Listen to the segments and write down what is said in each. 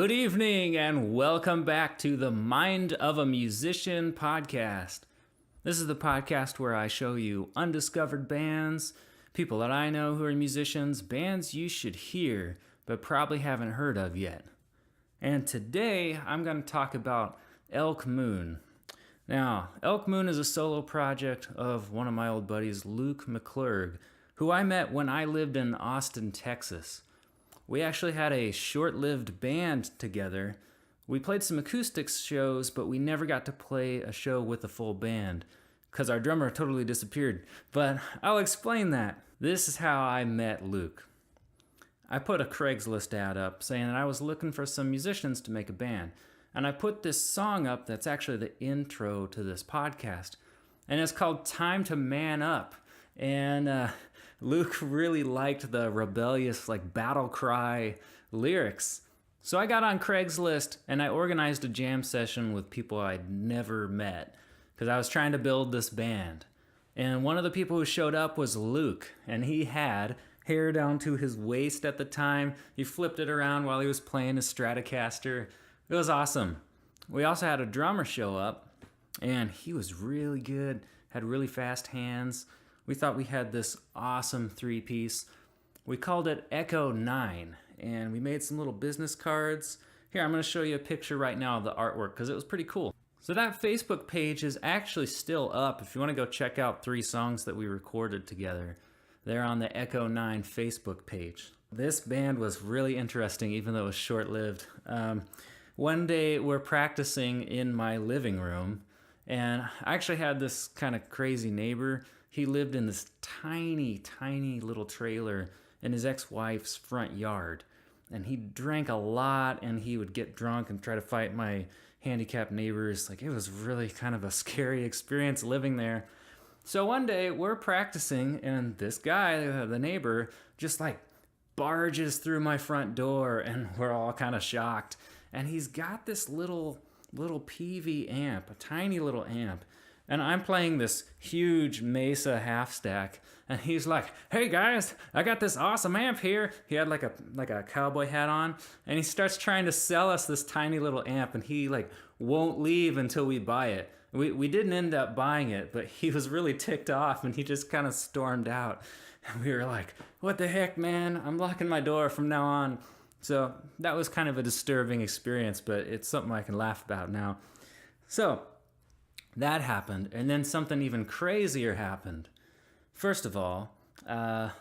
Good evening and welcome back to the Mind of a Musician podcast. This is the podcast where I show you undiscovered bands, people that I know who are musicians, bands you should hear but probably haven't heard of yet. And today I'm going to talk about Elk Moon. Now, Elk Moon is a solo project of one of my old buddies, Luke McClurg, who I met when I lived in Austin, Texas. We actually had a short-lived band together. We played some acoustics shows, but we never got to play a show with a full band because our drummer totally disappeared. But I'll explain that. This is how I met Luke. I put a Craigslist ad up saying that I was looking for some musicians to make a band. And I put this song up that's actually the intro to this podcast. And it's called Time to Man Up. And Luke really liked the rebellious, battle cry lyrics. So I got on Craigslist and I organized a jam session with people I'd never met because I was trying to build this band. And one of the people who showed up was Luke, and he had hair down to his waist at the time. He flipped it around while he was playing his Stratocaster. It was awesome. We also had a drummer show up, and he was really good, had really fast hands. We thought we had this awesome three-piece. We called it Echo 9, and we made some little business cards. Here, I'm going to show you a picture right now of the artwork because it was pretty cool. So that Facebook page is actually still up if you want to go check out 3 songs that we recorded together. They're on the Echo 9 Facebook page. This band was really interesting, even though it was short-lived. One day we're practicing in my living room, and I actually had this kind of crazy neighbor. He lived in this tiny, tiny little trailer in his ex-wife's front yard. And he drank a lot, and he would get drunk and try to fight my handicapped neighbors. It was really kind of a scary experience living there. So one day we're practicing, and this guy, the neighbor, just barges through my front door, and we're all kind of shocked. And he's got this little PV amp, a tiny little amp. And I'm playing this huge Mesa half stack, and he's like, "Hey guys, I got this awesome amp here." He had like a cowboy hat on, and he starts trying to sell us this tiny little amp, and he won't leave until we buy it. We didn't end up buying it, but he was really ticked off, and he just kind of stormed out. And we were like, "What the heck, man? I'm locking my door from now on." So that was kind of a disturbing experience, but it's something I can laugh about now. So that happened, and then something even crazier happened. First of all,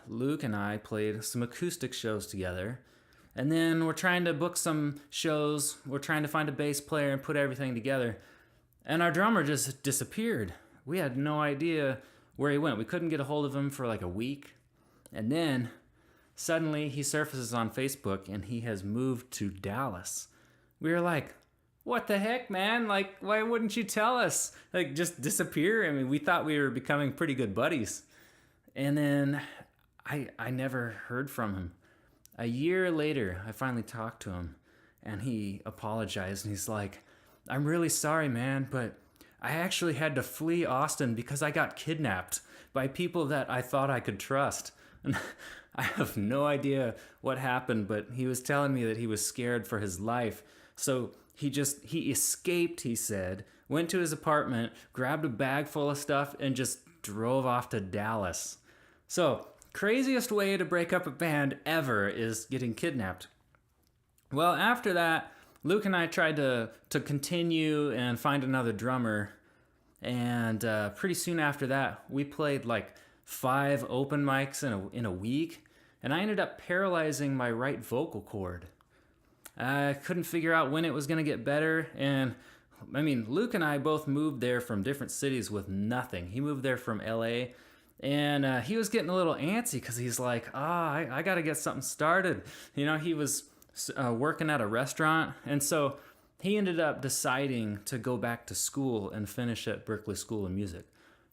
Luke and I played some acoustic shows together, and then we're trying to book some shows. We're trying to find a bass player and put everything together, and our drummer just disappeared. We had no idea where he went. We couldn't get a hold of him for a week, and then suddenly he surfaces on Facebook, and he has moved to Dallas. We were like, "What the heck, man? Why wouldn't you tell us? Just disappear?" I mean, we thought we were becoming pretty good buddies. And then I never heard from him. A year later, I finally talked to him, and he apologized, and he's like, "I'm really sorry, man, but I actually had to flee Austin because I got kidnapped by people that I thought I could trust." And I have no idea what happened, but he was telling me that he was scared for his life. So he escaped, he said, went to his apartment, grabbed a bag full of stuff, and just drove off to Dallas. So, craziest way to break up a band ever is getting kidnapped. Well, after that, Luke and I tried to continue and find another drummer. And pretty soon after that, we played 5 open mics in a week. And I ended up paralyzing my right vocal cord. I couldn't figure out when it was going to get better, and I mean, Luke and I both moved there from different cities with nothing. He moved there from LA, and he was getting a little antsy because he's like, I got to get something started. He was working at a restaurant, and so he ended up deciding to go back to school and finish at Berklee School of Music.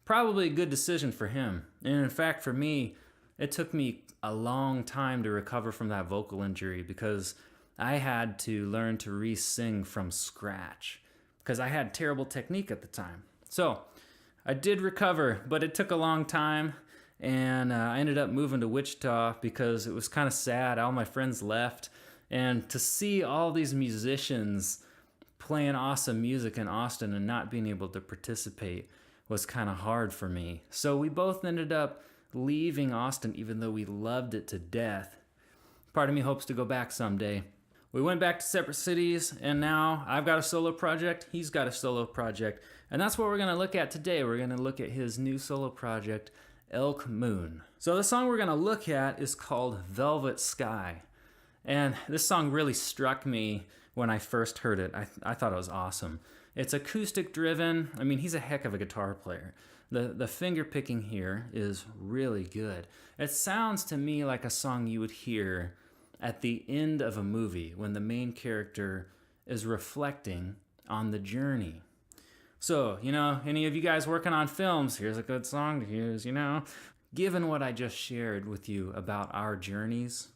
Probably a good decision for him, and in fact, for me, it took me a long time to recover from that vocal injury because I had to learn to re-sing from scratch because I had terrible technique at the time. So I did recover, but it took a long time, and I ended up moving to Wichita because it was kind of sad. All my friends left, And to see all these musicians playing awesome music in Austin and not being able to participate was kind of hard for me. So we both ended up leaving Austin, even though we loved it to death. Part of me hopes to go back someday. We went back to separate cities, and now I've got a solo project, he's got a solo project, and that's what we're going to look at today. We're going to look at his new solo project, Elk Moon. So the song we're going to look at is called Velvet Sky, and this song really struck me when I first heard it. I thought it was awesome. It's acoustic driven. I mean, he's a heck of a guitar player. The finger picking here is really good. It sounds to me like a song you would hear at the end of a movie when the main character is reflecting on the journey. So, any of you guys working on films, here's a good song to use, Given what I just shared with you about our journeys,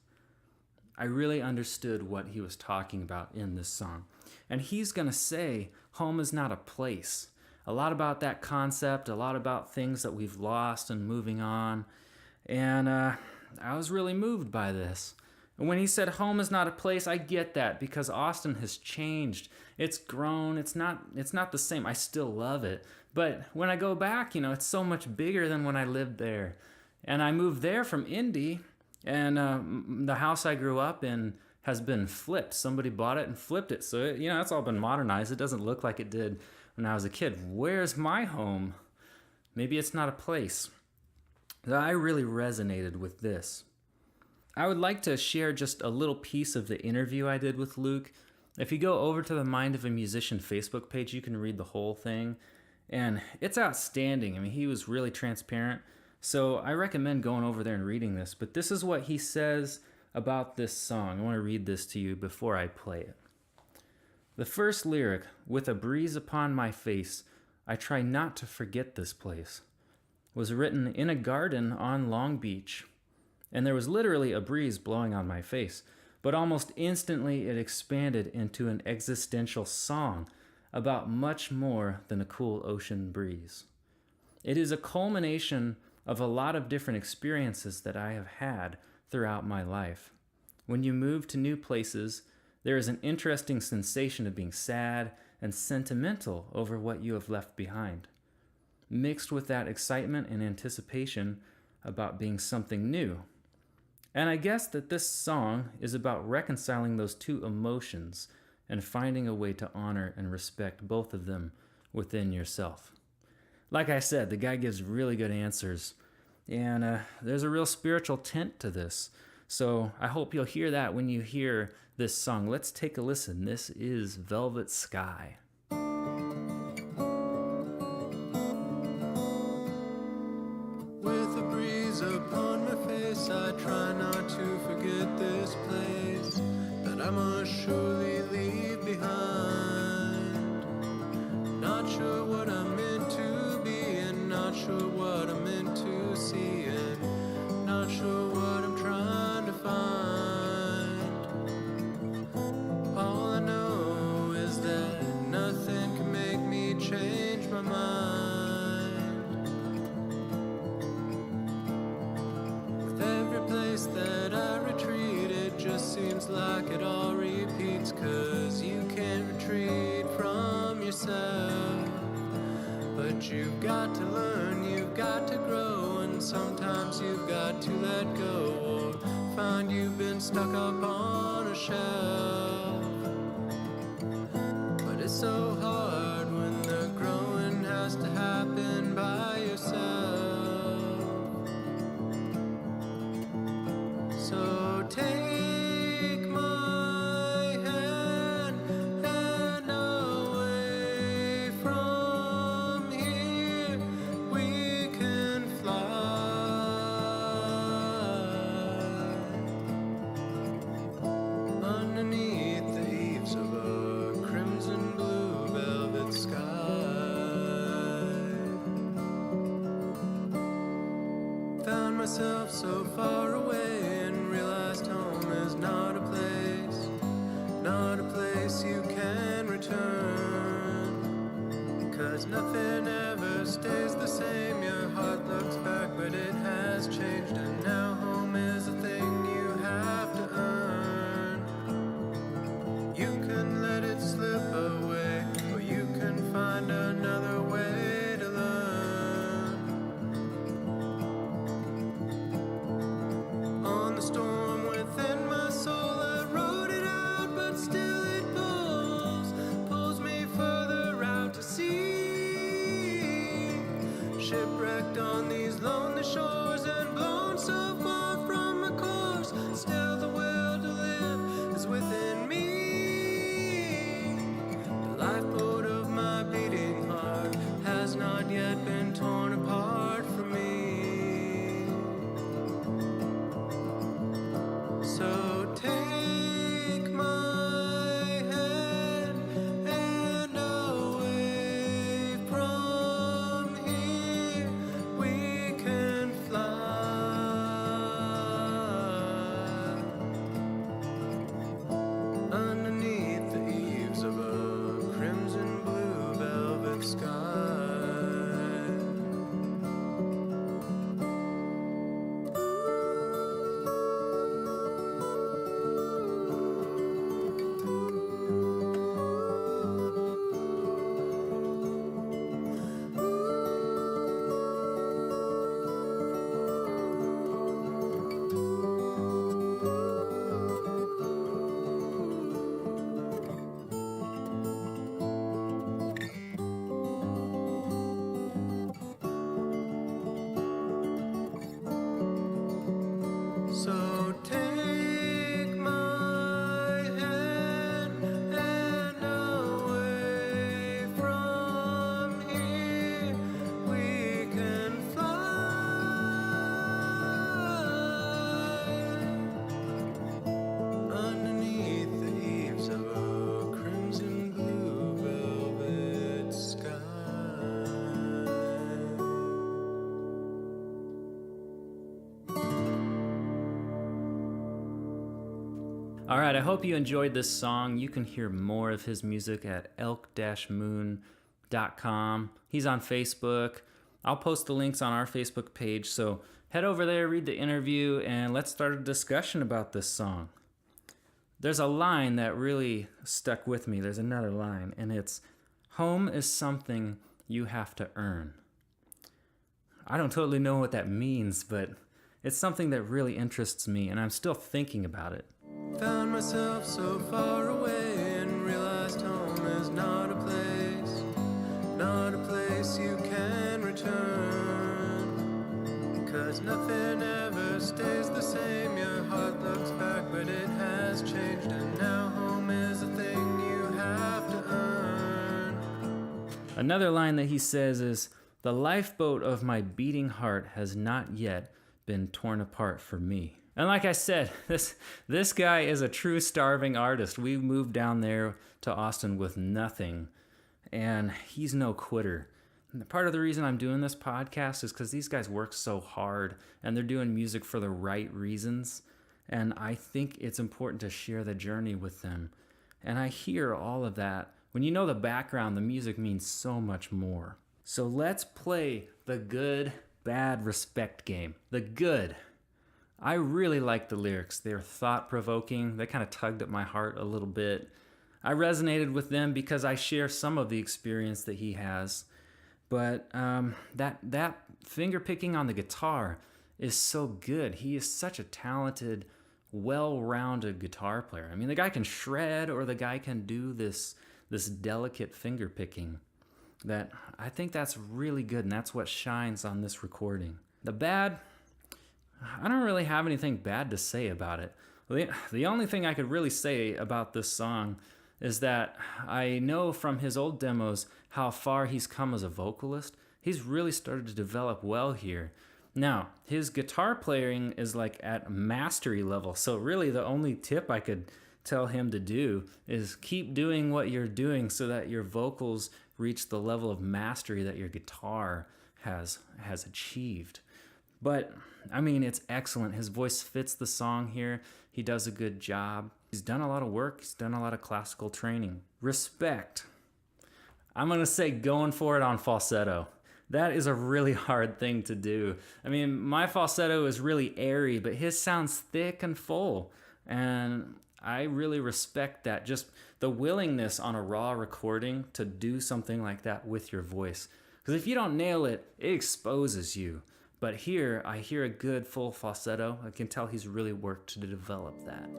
I really understood what he was talking about in this song. And he's going to say, home is not a place. A lot about that concept, a lot about things that we've lost and moving on. And I was really moved by this. And when he said home is not a place, I get that because Austin has changed. It's grown. It's not the same. I still love it. But when I go back, it's so much bigger than when I lived there. And I moved there from Indy, and the house I grew up in has been flipped. Somebody bought it and flipped it. So, it's all been modernized. It doesn't look like it did when I was a kid. Where's my home? Maybe it's not a place. I really resonated with this. I would like to share just a little piece of the interview I did with Luke. If you go over to the Mind of a Musician Facebook page, you can read the whole thing. And it's outstanding. I mean, he was really transparent. So I recommend going over there and reading this. But this is what he says about this song. I want to read this to you before I play it. The first lyric, with a breeze upon my face, I try not to forget this place, was written in a garden on Long Beach. And there was literally a breeze blowing on my face, but almost instantly it expanded into an existential song about much more than a cool ocean breeze. It is a culmination of a lot of different experiences that I have had throughout my life. When you move to new places, there is an interesting sensation of being sad and sentimental over what you have left behind, mixed with that excitement and anticipation about being something new. And I guess that this song is about reconciling those two emotions and finding a way to honor and respect both of them within yourself. Like I said, the guy gives really good answers, and there's a real spiritual tint to this. So I hope you'll hear that when you hear this song. Let's take a listen. This is Velvet Sky. I try not to forget this place that I must surely leave behind. Not sure what I'm meant to be, and not sure what I'm meant to see, and not sure what I'm trying to find. All I know is that nothing can make me change my mind. That I retreat, it just seems like it all repeats, 'cause you can't retreat from yourself. But you've got to learn, you've got to grow, and sometimes you've got to let go, or find you've been stuck up on a shelf. But it's so hard when the growing has to happen by yourself. So take my hand and away from here we can fly underneath the eaves of a crimson blue velvet sky. Found myself so far away, you can return, 'cause nothing ever stays the same. Your heart looks back, but it has changed, and now home is a thing you have to earn. you can let it slip away, or you can find another way to learn. On the storm within my soul, I wrote it out, but still it pulls me further out to sea. Shipwrecked on these lonely shores and blown so far from my course, still the will to live is within me. The lifeboat of my beating heart has not yet been torn apart from me. So take my hand and away from here we can fly underneath the eaves of a crimson blue velvet sky. So take my hand and away from here we can fly underneath the eaves of a crimson blue velvet sky. All right, I hope you enjoyed this song. You can hear more of his music at elk-moon.com. He's on Facebook. I'll post the links on our Facebook page, so head over there, read the interview, and let's start a discussion about this song. There's a line that really stuck with me. There's another line, and it's, "Home is something you have to earn." I don't totally know what that means, but it's something that really interests me, and I'm still thinking about it. Found myself so far away and realized home is not a place you can return. 'Cause nothing ever stays the same. Your heart looks back, but it has changed, and now home is a thing you have to earn. Another line that he says is, "The lifeboat of my beating heart has not yet been torn apart for me." And like I said, this guy is a true starving artist. We moved down there to Austin with nothing, and he's no quitter. And part of the reason I'm doing this podcast is because these guys work so hard, and they're doing music for the right reasons. And I think it's important to share the journey with them. And I hear all of that. When you know the background, the music means so much more. So let's play the good, bad, respect game. The good. I really like the lyrics. They're thought-provoking. They kind of tugged at my heart a little bit. I resonated with them because I share some of the experience that he has. But that finger picking on the guitar is so good. He is such a talented, well-rounded guitar player. I mean, the guy can shred, or the guy can do this delicate finger picking. That I think that's really good, and that's what shines on this recording. The bad, I don't really have anything bad to say about it. The only thing I could really say about this song is that I know from his old demos how far he's come as a vocalist. He's really started to develop well here. Now, his guitar playing is like at mastery level, so really the only tip I could tell him to do is keep doing what you're doing so that your vocals reach the level of mastery that your guitar has achieved. But, I mean, it's excellent. His voice fits the song here. He does a good job. He's done a lot of work. He's done a lot of classical training. Respect. I'm going to say going for it on falsetto. That is a really hard thing to do. I mean, my falsetto is really airy, but his sounds thick and full. And I really respect that. Just the willingness on a raw recording to do something like that with your voice. Because if you don't nail it, it exposes you. But here, I hear a good full falsetto. I can tell he's really worked to develop that.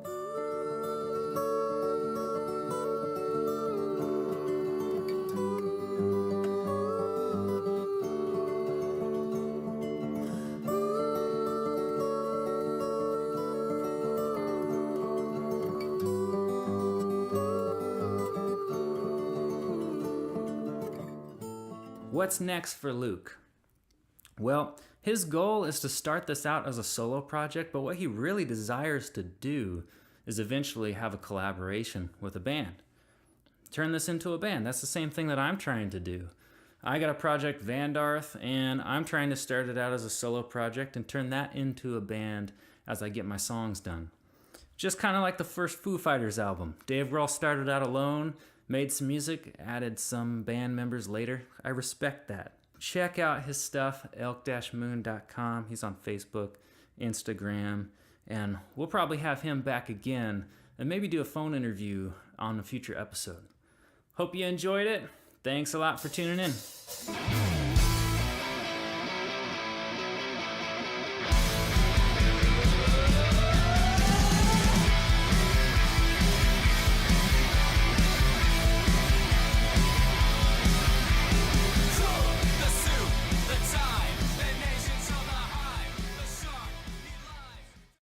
What's next for Luke? Well, his goal is to start this out as a solo project, but what he really desires to do is eventually have a collaboration with a band. Turn this into a band. That's the same thing that I'm trying to do. I got a project, Vandarth, and I'm trying to start it out as a solo project and turn that into a band as I get my songs done. Just kind of like the first Foo Fighters album. Dave Grohl started out alone, made some music, added some band members later. I respect that. Check out his stuff, elk-moon.com. He's on Facebook, Instagram, and we'll probably have him back again and maybe do a phone interview on a future episode. Hope you enjoyed it. Thanks a lot for tuning in.